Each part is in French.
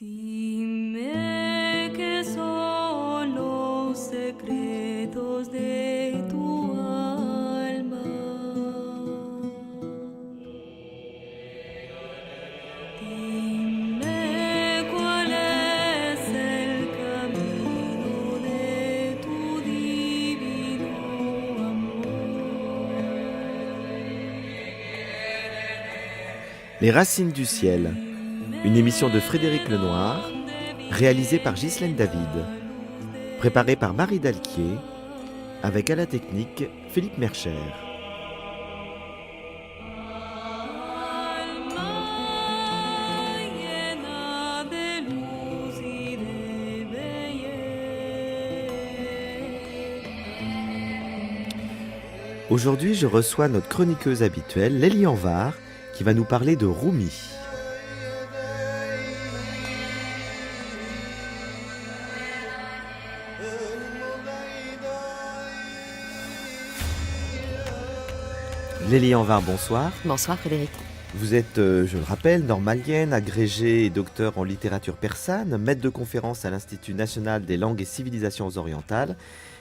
Dime qué son los secretos de tu alma. Dime cuál es el camino de tu divino amor. Les Racines du ciel, une émission de Frédéric Lenoir, réalisée par Ghislaine David, préparée par Marie Dalquier, avec à la technique Philippe Mercher. Alma llena de luz y de belleza. Aujourd'hui, je reçois notre chroniqueuse habituelle, Lélie Anvar, qui va nous parler de Rumi. Lélie Anvar, bonsoir. Bonsoir Frédéric. Vous êtes, je le rappelle, normalienne, agrégée et docteur en littérature persane, maître de conférence à l'Institut national des langues et civilisations orientales,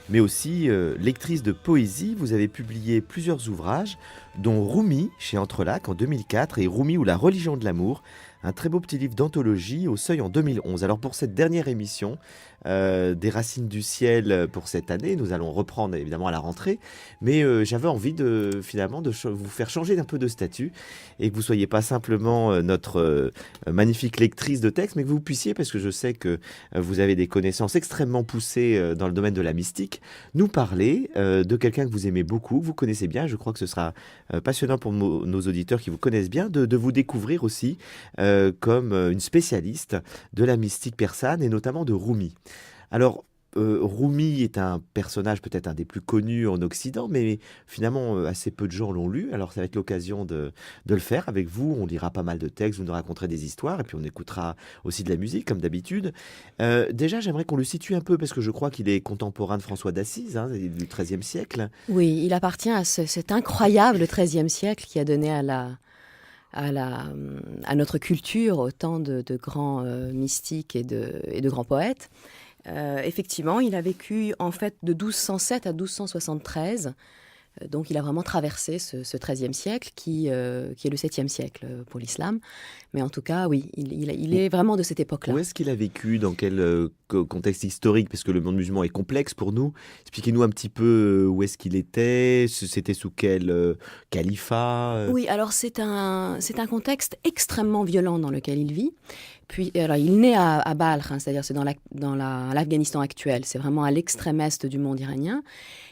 mais aussi lectrice de poésie. Vous avez publié plusieurs ouvrages, dont Rumi chez Entrelacs en 2004 et Rumi ou la religion de l'amour, un très beau petit livre d'anthologie au Seuil en 2011. Alors pour cette dernière émission des Racines du ciel pour cette année, nous allons reprendre évidemment à la rentrée, mais j'avais envie de finalement de vous faire changer un peu de statut et que vous soyez pas simplement notre magnifique lectrice de texte, mais que vous puissiez, parce que je sais que vous avez des connaissances extrêmement poussées dans le domaine de la mystique, nous parler de quelqu'un que vous aimez beaucoup, que vous connaissez bien. Je crois que ce sera passionnant pour nos auditeurs qui vous connaissent bien de vous découvrir aussi comme une spécialiste de la mystique persane et notamment de Rumi. Alors, Rumi est un personnage peut-être un des plus connus en Occident, mais finalement assez peu de gens l'ont lu. Alors ça va être l'occasion de le faire avec vous. On lira pas mal de textes, vous nous raconterez des histoires et puis on écoutera aussi de la musique comme d'habitude. Déjà, j'aimerais qu'on le situe un peu parce que je crois qu'il est contemporain de François d'Assise, du XIIIe siècle. Oui, il appartient à cet incroyable XIIIe siècle qui a donné à notre culture autant de grands mystiques et de grands poètes. Effectivement, il a vécu en fait de 1207 à 1273. Donc il a vraiment traversé ce XIIIe siècle qui est le 7e siècle pour l'islam. Mais en tout cas, oui, il est vraiment de cette époque-là. Où est-ce qu'il a vécu? Dans quel contexte historique? Parce que le monde musulman est complexe pour nous. Expliquez-nous un petit peu où est-ce qu'il était. C'était sous quel califat? Oui, alors c'est un contexte extrêmement violent dans lequel il vit. Puis, alors, il naît à Balkh, c'est-à-dire c'est dans l'Afghanistan actuel. C'est vraiment à l'extrême est du monde iranien.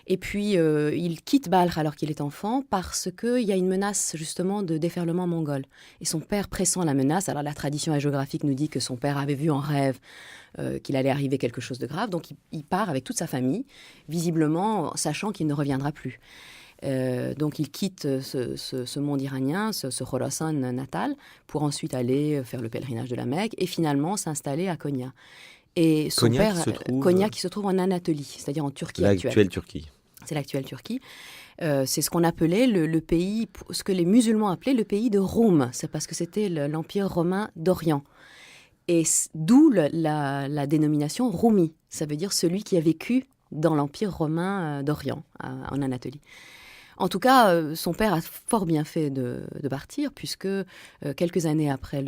Et puis, il quitte Balkh alors qu'il est enfant parce qu'il y a une menace justement de déferlement mongol. Et son père pressent la menace. Alors la tradition hagiographique nous dit que son père avait vu en rêve qu'il allait arriver quelque chose de grave. Donc il part avec toute sa famille, visiblement sachant qu'il ne reviendra plus. Donc il quitte ce monde iranien, ce Khorasan natal, pour ensuite aller faire le pèlerinage de la Mecque et finalement s'installer à Konya. Et son Konya père, qui se trouve... Konya qui se trouve en Anatolie, c'est-à-dire en Turquie actuelle. L'actuelle Turquie. C'est l'actuelle Turquie. C'est ce qu'on appelait le pays, ce que les musulmans appelaient le pays de Roum. C'est parce que c'était l'Empire romain d'Orient. Et d'où la dénomination Rumi. Ça veut dire celui qui a vécu dans l'Empire romain d'Orient, en Anatolie. En tout cas, son père a fort bien fait de partir, puisque quelques années après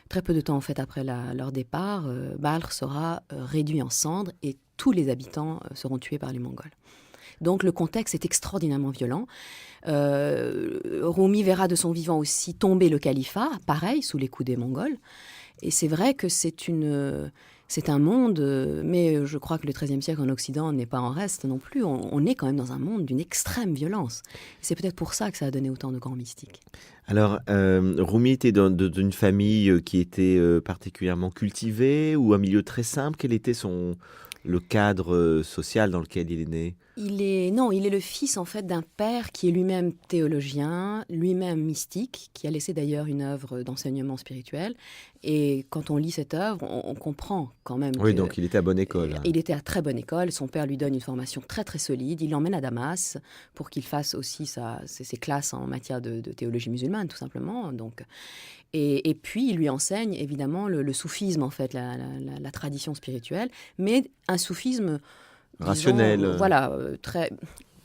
très peu de temps en fait après leur départ, Balkh sera réduit en cendres et tous les habitants seront tués par les Mongols. Donc le contexte est extraordinairement violent. Rumi verra de son vivant aussi tomber le califat, pareil, sous les coups des Mongols. Et c'est vrai que c'est un monde, mais je crois que le XIIIe siècle en Occident n'est pas en reste non plus. On est quand même dans un monde d'une extrême violence. C'est peut-être pour ça que ça a donné autant de grands mystiques. Alors, Rumi était d'une famille qui était particulièrement cultivée ou un milieu très simple. Quel était le cadre social dans lequel il est né? il est le fils en fait d'un père qui est lui-même théologien, lui-même mystique, qui a laissé d'ailleurs une œuvre d'enseignement spirituel. Et quand on lit cette œuvre, on comprend quand même Oui, que donc il était à bonne école. il était à très bonne école. Son père lui donne une formation très très solide. Il l'emmène à Damas pour qu'il fasse aussi ses classes en matière de théologie musulmane, tout simplement. Donc, et puis il lui enseigne évidemment le soufisme en fait, la tradition spirituelle, mais un soufisme Rationnel. disons, voilà, très...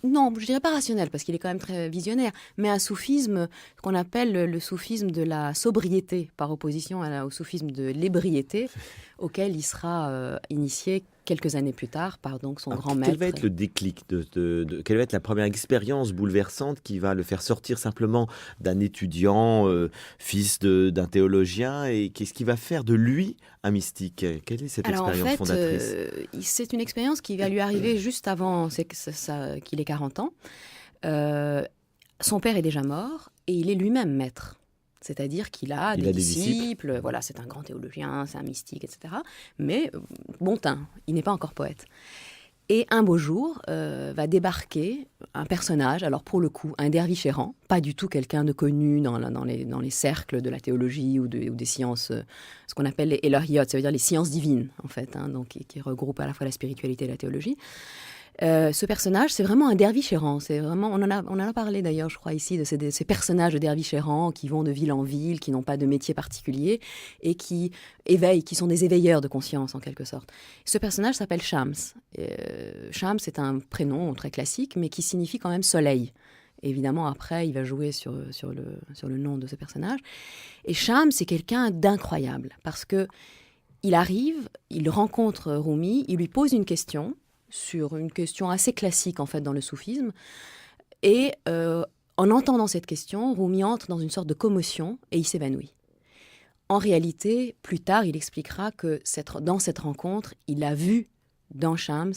Non, je dirais pas rationnel, parce qu'il est quand même très visionnaire, mais un soufisme qu'on appelle le soufisme de la sobriété, par opposition au soufisme de l'ébriété, auquel il sera initié quelques années plus tard par donc son Alors, grand quel maître. va être le déclic quelle va être la première expérience bouleversante qui va le faire sortir simplement d'un étudiant, fils d'un théologien, et qu'est-ce qui va faire de lui un mystique? Quelle est cette Alors en expérience fait, fondatrice? c'est une expérience qui va lui arriver juste avant qu'il ait 40 ans. Son père est déjà mort et il est lui-même maître. C'est-à-dire qu'il a Il des a des disciples. disciples, voilà, c'est un grand théologien, c'est un mystique, etc. Mais bon teint, il n'est pas encore poète. Et un beau jour, va débarquer un personnage, alors pour le coup, un derviche errant, pas du tout quelqu'un de connu dans les cercles de la théologie ou des sciences, ce qu'on appelle les Elohiyot, ça veut dire les sciences divines, en fait, hein, donc, qui regroupent à la fois la spiritualité et la théologie. Ce personnage, c'est vraiment un derviche errant. C'est vraiment, on en a parlé d'ailleurs, je crois, ici, de ces personnages de derviches errants qui vont de ville en ville, qui n'ont pas de métier particulier et qui éveillent, qui sont des éveilleurs de conscience en quelque sorte. Ce personnage s'appelle Shams. Shams, c'est un prénom très classique, mais qui signifie quand même soleil. Et évidemment, après, il va jouer sur le nom de ce personnage. Et Shams, c'est quelqu'un d'incroyable parce que il arrive, il rencontre Rumi, il lui pose une question sur une question assez classique en fait dans le soufisme. Et en entendant cette question, Rumi entre dans une sorte de commotion et il s'évanouit. En réalité, plus tard, il expliquera que dans cette rencontre, il a vu dans Shams,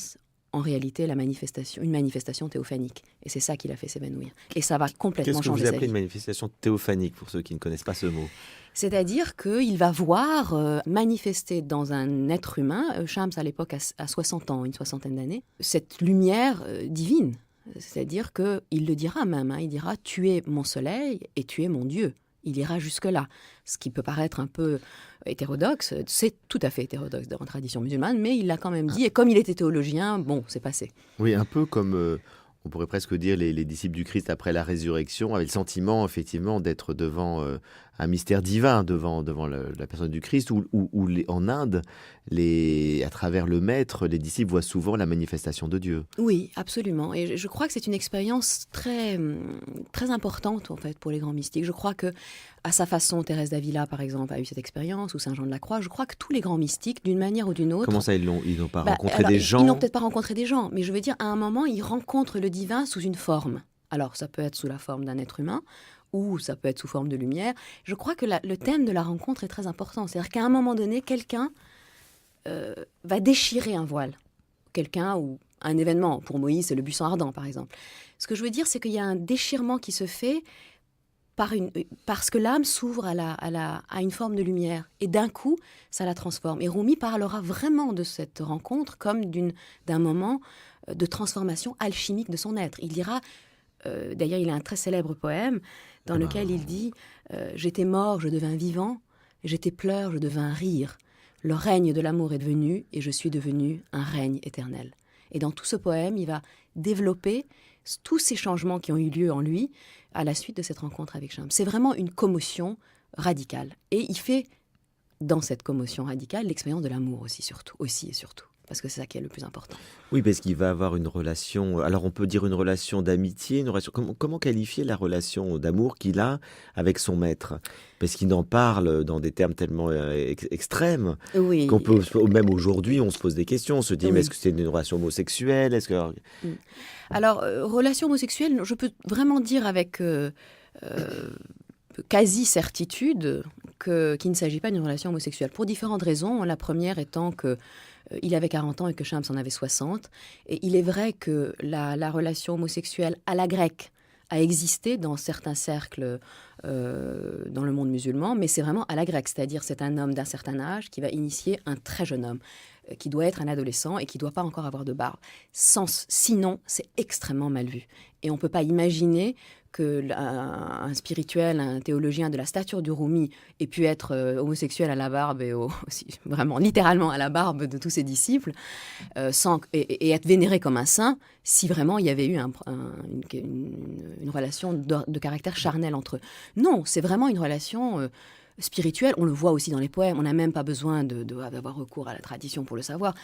en réalité, une manifestation théophanique. Et c'est ça qui l'a fait s'évanouir. Et ça va complètement Qu'est-ce que changer vous sa appelez vie. une manifestation théophanique, pour ceux qui ne connaissent pas ce mot? C'est-à-dire qu'il va voir manifester dans un être humain, Shams à l'époque a 60 ans, une soixantaine d'années, cette lumière divine. C'est-à-dire qu'il le dira même, hein, il dira « tu es mon soleil et tu es mon Dieu ». Il ira jusque-là. Ce qui peut paraître un peu hétérodoxe, c'est tout à fait hétérodoxe dans la tradition musulmane, mais il l'a quand même dit, et comme il était théologien, bon, c'est passé. Oui, un peu comme, on pourrait presque dire, les disciples du Christ après la résurrection, avaient le sentiment, effectivement, d'être devant un mystère divin, devant la personne du Christ, où en Inde, à travers le maître, les disciples voient souvent la manifestation de Dieu. Oui, absolument. Et je crois que c'est une expérience très, très importante, en fait, pour les grands mystiques. Je crois que, à sa façon, Thérèse d'Avila, par exemple, a eu cette expérience, ou Saint Jean de la Croix. Je crois que tous les grands mystiques, d'une manière ou d'une autre... Comment ça, ils n'ont pas rencontré alors, des Ils gens? n'ont peut-être pas rencontré des gens, mais je veux dire, à un moment, ils rencontrent le divin sous une forme. Alors, ça peut être sous la forme d'un être humain, ou ça peut être sous forme de lumière. Je crois que le thème de la rencontre est très important. C'est-à-dire qu'à un moment donné, quelqu'un va déchirer un voile. Quelqu'un ou un événement. Pour Moïse, c'est le buisson ardent, par exemple. Ce que je veux dire, c'est qu'il y a un déchirement qui se fait parce que l'âme s'ouvre à une forme de lumière. Et d'un coup, ça la transforme. Et Rumi parlera vraiment de cette rencontre comme d'un moment de transformation alchimique de son être. Il dira, d'ailleurs, il a un très célèbre poème dans lequel il dit « J'étais mort, je devins vivant, j'étais pleur, je devins rire. Le règne de l'amour est devenu, et je suis devenu un règne éternel. » Et dans tout ce poème, il va développer tous ces changements qui ont eu lieu en lui à la suite de cette rencontre avec Shams. C'est vraiment une commotion radicale. Et il fait, dans cette commotion radicale, l'expérience de l'amour aussi et surtout. Parce que c'est ça qui est le plus important. Oui, parce qu'il va avoir une relation, alors on peut dire une relation d'amitié, une relation, comment qualifier la relation d'amour qu'il a avec son maître? Parce qu'il en parle dans des termes tellement extrêmes, Oui. qu'on peut, même aujourd'hui, on se pose des questions, on se dit, Oui. mais est-ce que c'est une relation homosexuelle? Alors, relation homosexuelle, je peux vraiment dire avec quasi-certitude qu'il ne s'agit pas d'une relation homosexuelle. Pour différentes raisons. La première étant que il avait 40 ans et que Shams en avait 60. Et il est vrai que la relation homosexuelle à la grecque, a existé dans certains cercles dans le monde musulman, mais c'est vraiment à la grecque, c'est-à-dire c'est un homme d'un certain âge qui va initier un très jeune homme, qui doit être un adolescent et qui ne doit pas encore avoir de barbe. Sinon, c'est extrêmement mal vu. Et on ne peut pas imaginer qu'un spirituel, un théologien de la stature du Rumi ait pu être homosexuel à la barbe et vraiment littéralement à la barbe de tous ses disciples et être vénéré comme un saint si vraiment il y avait eu une relation de caractère charnel entre eux. Non, c'est vraiment une relation spirituelle. On le voit aussi dans les poèmes. On n'a même pas besoin d'avoir recours à la tradition pour le savoir.